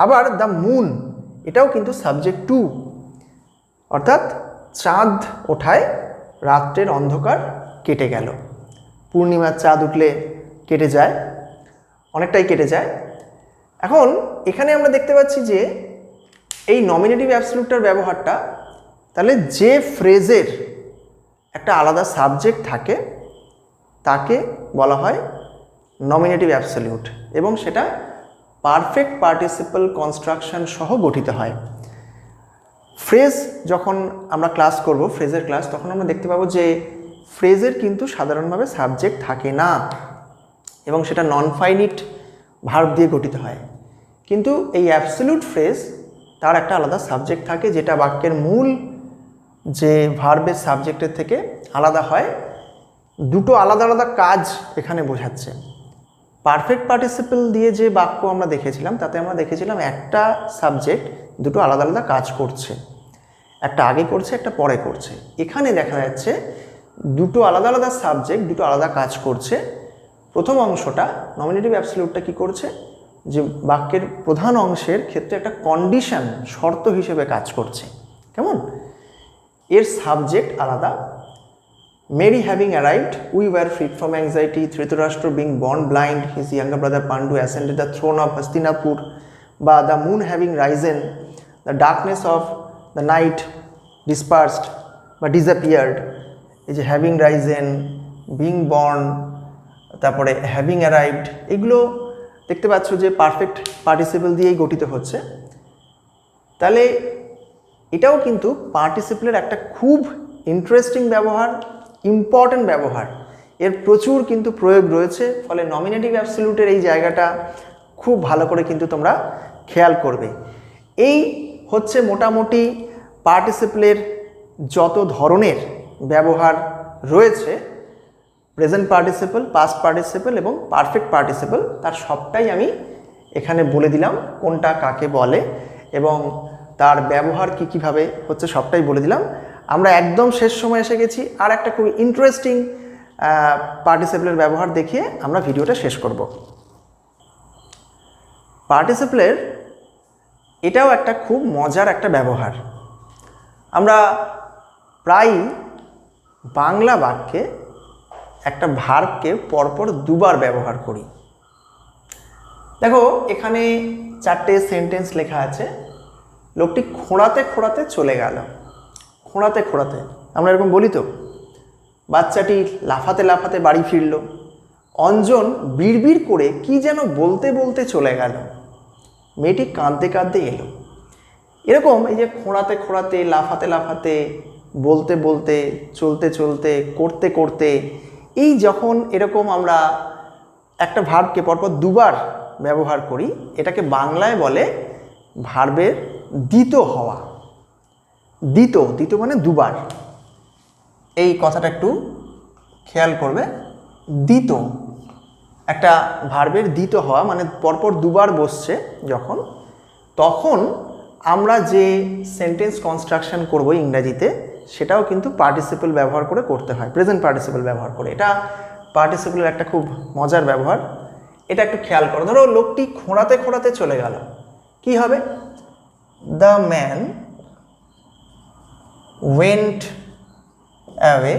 Speaker 1: আবার দ্য মুন, এটাও কিন্তু সাবজেক্ট 2, অর্থাৎ চাঁদ ওঠায় রাত্রের অন্ধকার কেটে গেল। পূর্ণিমার চাঁদ উঠলে কেটে যায়, অনেকটাই কেটে যায়। এখন এখানে আমরা দেখতে পাচ্ছি যে এই নমিনেটিভ অ্যাবসলিউটটার ব্যবহারটা, তাহলে যে ফ্রেজের একটা আলাদা সাবজেক্ট থাকে তাকে বলা হয় নমিনেটিভ অ্যাবসলিউট, এবং সেটা পারফেক্ট পার্টিসিপল কনস্ট্রাকশন সহ গঠিত হয়। ফ্রেজ যখন আমরা ক্লাস করব, ফ্রেজের ক্লাস, তখন আমরা দেখতে পাবো যে ফ্রেজের কিন্তু সাধারণভাবে সাবজেক্ট থাকে না, এবং সেটা নন ফাইনিট ভার্ব দিয়ে গঠিত হয়। কিন্তু এই অ্যাবসলিউট ফ্রেজ তার একটা আলাদা সাবজেক্ট থাকে, যেটা বাক্যের মূল যে ভার্বের সাবজেক্টের থেকে আলাদা হয়। দুটো আলাদা আলাদা কাজ এখানে বোঝাচ্ছে। পারফেক্ট পার্টিসিপল দিয়ে যে বাক্য আমরা দেখেছিলাম, তাতে আমরা দেখেছিলাম একটা সাবজেক্ট দুটো আলাদা আলাদা কাজ করছে, একটা আগে করছে, একটা পরে করছে। এখানে দেখা যাচ্ছে দুটো আলাদা আলাদা সাবজেক্ট দুটো আলাদা কাজ করছে। প্রথম অংশটা নমিনেটিভ অ্যাবসলিউটটা কি করছে, যে বাক্যের প্রধান অংশের ক্ষেত্রে একটা কন্ডিশন, শর্ত হিসেবে কাজ করছে। কেমন? এর সাবজেক্ট আলাদা। Mary having arrived, we were freed from anxiety. Dhritarashtra being born blind, his younger brother Pandu ascended the throne of Hastinapur. Ba the moon having risen, the darkness of the night dispersed বা disappeared. এই যে having risen, being born, তারপরে having arrived, এগুলো দেখতে পাচ্ছ যে পারফেক্ট পার্টিসিপল দিয়েই গঠিত হচ্ছে। তাহলে এটাও কিন্তু পার্টিসিপলের একটা খুব ইন্টারেস্টিং ব্যবহার, ইম্পর্ট্যান্ট ব্যবহার। এর প্রচুর কিন্তু প্রয়োগ রয়েছে। ফলে নমিনেটিভ অ্যাবসলিউটের এই জায়গাটা খুব ভালো করে কিন্তু তোমরা খেয়াল করবে। এই হচ্ছে মোটামুটি পার্টিসিপলের যত ধরনের ব্যবহার রয়েছে, প্রেজেন্ট পার্টিসিপল, পাস্ট পার্টিসিপল এবং পারফেক্ট পার্টিসিপল, তার সবটাই আমি এখানে বলে দিলাম কোনটা কাকে বলে এবং তার ব্যবহার কীভাবে হচ্ছে সবটাই বলে দিলাম। আমরা একদম শেষ সময় এসে গেছি। আর একটা খুব ইন্টারেস্টিং পার্টিসিপলের ব্যবহার দেখিয়ে আমরা ভিডিওটা শেষ করব। পার্টিসিপলের এটাও একটা খুব মজার একটা ব্যবহার। আমরা প্রায়ই বাংলা বাক্যে একটা ভার্বকে পরপর দুবার ব্যবহার করি। দেখো এখানে 4টে সেন্টেন্স লেখা আছে। লোকটি খোঁড়াতে খোঁড়াতে চলে গেল। খোঁড়াতে খোঁড়াতে আমরা এরকম বলি তো। বাচ্চাটি লাফাতে লাফাতে বাড়ি ফিরল। অঞ্জন বিড়বিড় করে কি যেন বলতে বলতে চলে গেল। মেয়েটি কাঁদতে কাঁদতে এলো। এরকম এই যে খোঁড়াতে খোঁড়াতে, লাফাতে লাফাতে, বলতে বলতে, চলতে চলতে, করতে করতে, এই যখন এরকম আমরা একটা ভার্বকে পরপর দুবার ব্যবহার করি, এটাকে বাংলায় বলে ভার্বের দ্বিত হওয়া। দ্বিত, দ্বিত মানে দুবার। এই কথাটা একটু খেয়াল করবে। দ্বিত, একটা ভার্বের দ্বিত হওয়া মানে পরপর দুবার বসছে যখন, তখন আমরা যে সেন্টেন্স কনস্ট্রাকশন করব ইংরাজিতে, সেটাও কিন্তু পার্টিসিপল ব্যবহার করে করতে হয়, প্রেজেন্ট পার্টিসিপল ব্যবহার করে। এটা পার্টিসিপলের একটা খুব মজার ব্যবহার। এটা একটু খেয়াল করো। ধরো লোকটি খোঁড়াতে খোঁড়াতে চলে গেল, কি হবে? The man went away।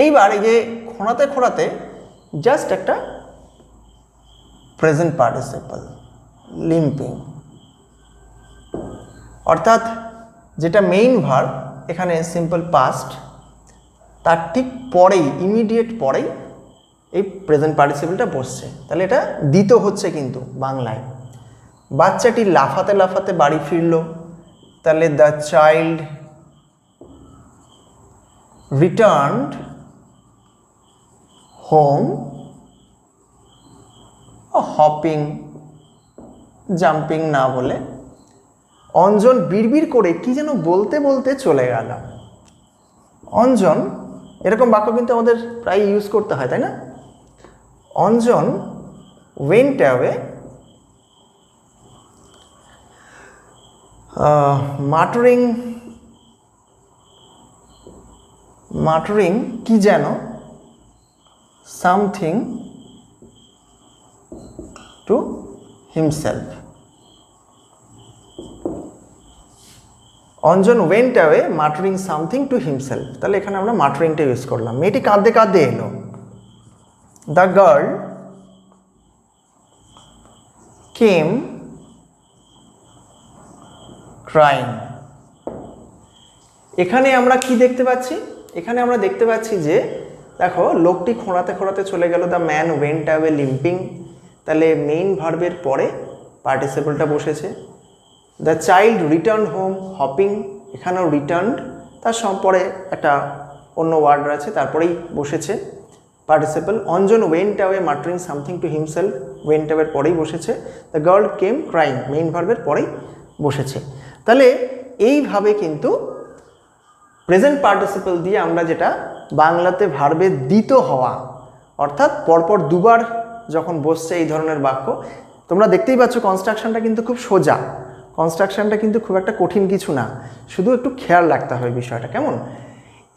Speaker 1: এইবার এই যে খোঁড়াতে খোঁড়াতে জাস্ট একটা প্রেজেন্ট পার্টিসিপল, লিম্পিং, অর্থাৎ যেটা মেইন ভার্ব এখানে সিম্পল পাস্ট, তার ঠিক পরেই, ইমিডিয়েট পরেই এই প্রেজেন্ট পার্টিসিপলটা বসছে। তাহলে এটা দ্বিত হচ্ছে কিন্তু বাংলায়। বাচ্চাটি লাফাতে লাফাতে বাড়ি ফিরল, তাহলে the child returned home hopping, jumping না বলে। অঞ্জন বিড়বিড় করে কি যেন বলতে বলতে চলে গেল। অঞ্জন, এরকম বাক্য কিন্তু আমাদের প্রায় ইউজ করতে হয়, তাই না? অঞ্জন went away muttering কি যেন something to himself। Anjan went away muttering something to himself। তাহলে এখানে আমরা মাটারিংটা ইউজ করলাম। মেয়েটি কাঁদতে কাঁদতে এলো। The girl came crying. এখানে আমরা কি দেখতে পাচ্ছি? এখানে আমরা দেখতে পাচ্ছি যে দেখো লোকটি খোঁড়াতে খোঁড়াতে চলে গেল, the man went away limping. তাহলে মেইন ভার্বের পরে পার্টিসিপলটা বসেছে। The child return home hopping, এখানেও রিটার্নড, তার পরে একটা অন্য ওয়ার্ড আছে, তারপরেই বসেছে participle. Anjan went away muttering something to himself, went অ্যাওয়ের পরেই বসেছে। The girl came crying, main ভার্বের পরেই বসেছে। তাহলে এইভাবে কিন্তু প্রেজেন্ট পার্টিসিপল দিয়ে আমরা যেটা বাংলাতে ভার্বের দ্বিত হওয়া, অর্থাৎ পরপর দুবার যখন বসছে এই ধরনের বাক্য, তোমরা দেখতেই পাচ্ছ কনস্ট্রাকশনটা কিন্তু খুব সোজা, কনস্ট্রাকশনটা কিন্তু খুব একটা কঠিন কিছু না, শুধু একটু খেয়াল রাখতে হবে বিষয়টা। কেমন?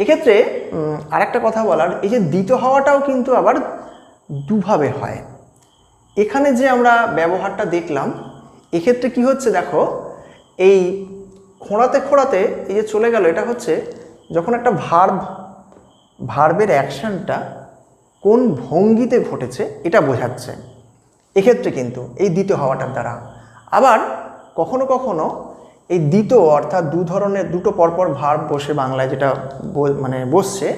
Speaker 1: এক্ষেত্রে আরেকটা কথা বলার, এই যে দ্বিত হওয়াটাও কিন্তু আবার দুভাবে হয়। এখানে যে আমরা ব্যবহারটা দেখলাম, এক্ষেত্রে কি হচ্ছে দেখো, এই খোঁড়াতে খোঁড়াতে এই যে চলে গেল, এটা হচ্ছে যখন একটা ভার্বের অ্যাকশনটা কোন ভঙ্গিতে ঘটেছে এটা বোঝাচ্ছে এক্ষেত্রে কিন্তু এই দ্বিত হওয়াটার দ্বারা। আবার কখনো কখনো এই দ্বিত অর্থাৎ দুটো পরপর ভার্ব বসে বাংলায় যেটা মানে বসছে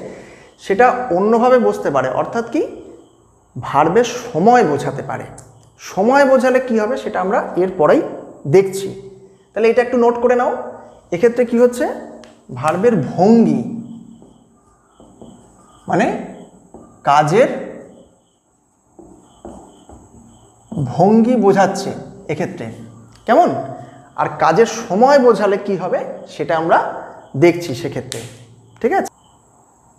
Speaker 1: সেটা অন্যভাবে বসতে পারে, অর্থাৎ কি ভার্বের সময় বোঝাতে পারে। সময় বোঝালে কি হবে সেটা আমরা এরপরেই দেখছি। তাহলে এটা একটু নোট করে নাও। এক্ষেত্রে কি হচ্ছে, ভার্বের ভঙ্গি মানে কাজের ভঙ্গি বোঝাচ্ছে এক্ষেত্রে। কেমন? আর কাজের সময় বোঝালে কি হবে সেটা আমরা দেখছি সেক্ষেত্রে। ঠিক আছে?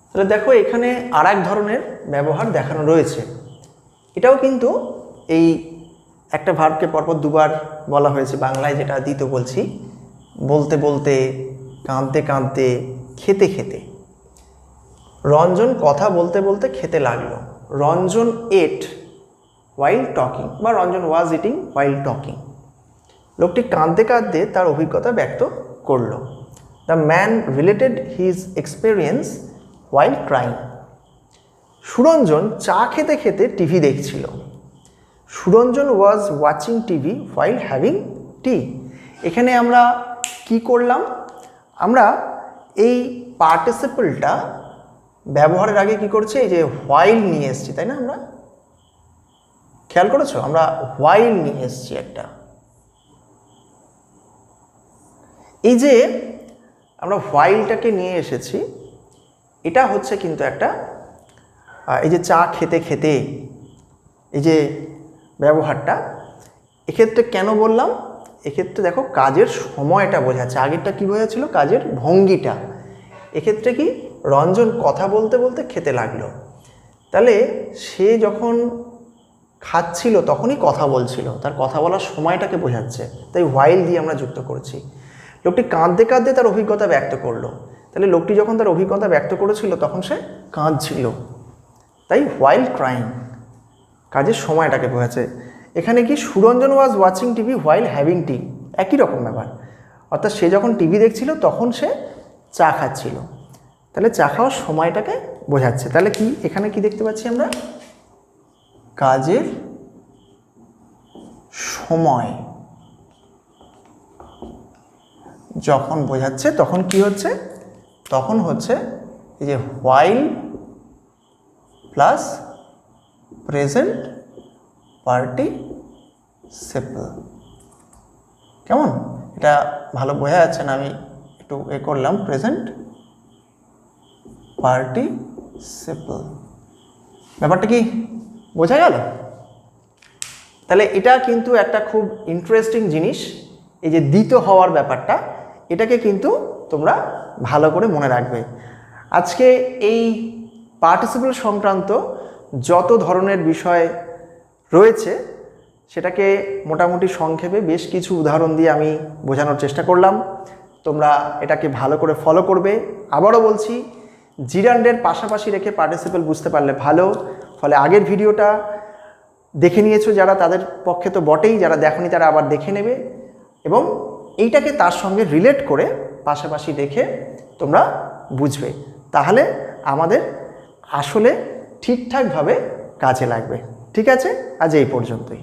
Speaker 1: তাহলে দেখো এখানে আর এক ধরনের ব্যবহার দেখানো রয়েছে। এটাও কিন্তু এই একটা ভার্বকে পরপর দুবার বলা হয়েছে বাংলায়, যেটা দ্বিত বলছি। বলতে বলতে, কাঁদতে কাঁদতে, খেতে খেতে। রঞ্জন কথা বলতে বলতে খেতে লাগলো। রঞ্জন এট while টকিং, বা Ranjan was eating while talking. লোকটি কাঁদতে কাঁদতে তার অভিজ্ঞতা ব্যক্ত করলো। The man related his experience while crying. Suranjan চা খেতে খেতে টিভি দেখছিল। Suranjan was watching TV while having tea. এখানে আমরা কি করলাম, আমরা এই পার্টিসিপলটা ব্যবহারের আগে কি করছে, এই যে while নিয়ে এসছি, তাই না? আমরা খেয়াল করেছো, আমরা while নিয়ে এসছি একটা। এই যে আমরা whileটাকে নিয়ে এসেছি, এটা হচ্ছে কিন্তু একটা, এই যে চা খেতে খেতে এই যে ব্যবহারটা, এক্ষেত্রে কেন বললাম, এক্ষেত্রে দেখো কাজের সময়টা বোঝাচ্ছে। আগেরটা কি বোঝাচ্ছিল, কাজের ভঙ্গিটা। এক্ষেত্রে কি, রঞ্জন কথা বলতে বলতে খেতে লাগলো। তাহলে সে যখন খাচ্ছিল তখনই কথা বলছিল, তার কথা বলার সময়টাকে বোঝাচ্ছে, তাই while দিয়ে আমরা যুক্ত করছি। লোকটি কাঁদতে কাঁদতে তার অভিজ্ঞতা ব্যক্ত করলো। তাহলে লোকটি যখন তার অভিজ্ঞতা ব্যক্ত করেছিল তখন সে কাঁদছিল, তাই while crying, কাজের সময়টাকে বোঝাচ্ছে। এখানে কি, Suranjan was watching TV while having tea, একই রকম ব্যাপার। অর্থাৎ সে যখন টিভি দেখছিল তখন সে চা খাচ্ছিল, তাহলে চা খাওয়ার সময়টাকে বোঝাচ্ছে। তাহলে কি, এখানে কি দেখতে পাচ্ছি আমরা, কাজের সময় যখন বোঝাচ্ছে তখন কি হচ্ছে, তখন হচ্ছে এই যে while প্লাস প্রেজেন্ট পার্টিসিপল। কেমন? এটা ভালো বোঝা যাচ্ছে না, আমি একটু করলাম, প্রেজেন্ট পার্টিসিপল। ব্যাপারটা কি বোঝা গেল? তাহলে এটা কিন্তু একটা খুব ইন্টারেস্টিং জিনিস, এই যে দ্বিত হওয়ার ব্যাপারটা, এটাকে কিন্তু তোমরা ভালো করে মনে রাখবে। আজকে এই পার্টিসিপল সংক্রান্ত যত ধরনের বিষয় রয়েছে সেটাকে মোটামুটি সংক্ষেপে বেশ কিছু উদাহরণ দিয়ে আমি বোঝানোর চেষ্টা করলাম। তোমরা এটাকে ভালো করে ফলো করবে। আবারও বলছি, জিরান্ডের পাশাপাশি রেখে পার্টিসিপল বুঝতে পারলে ভালো। ফলে আগের ভিডিওটা দেখে নিয়েছো যারা, তাদের পক্ষে তো বটেই, যারা দেখোনি তারা আবার দেখে নেবে এবং এইটাকে তার সঙ্গে রিলেট করে পাশাপাশি রেখে তোমরা বুঝবে, তাহলে আমাদের আসলে ঠিকঠাকভাবে কাজে লাগবে। ঠিক আছে, আজ এই পর্যন্তই।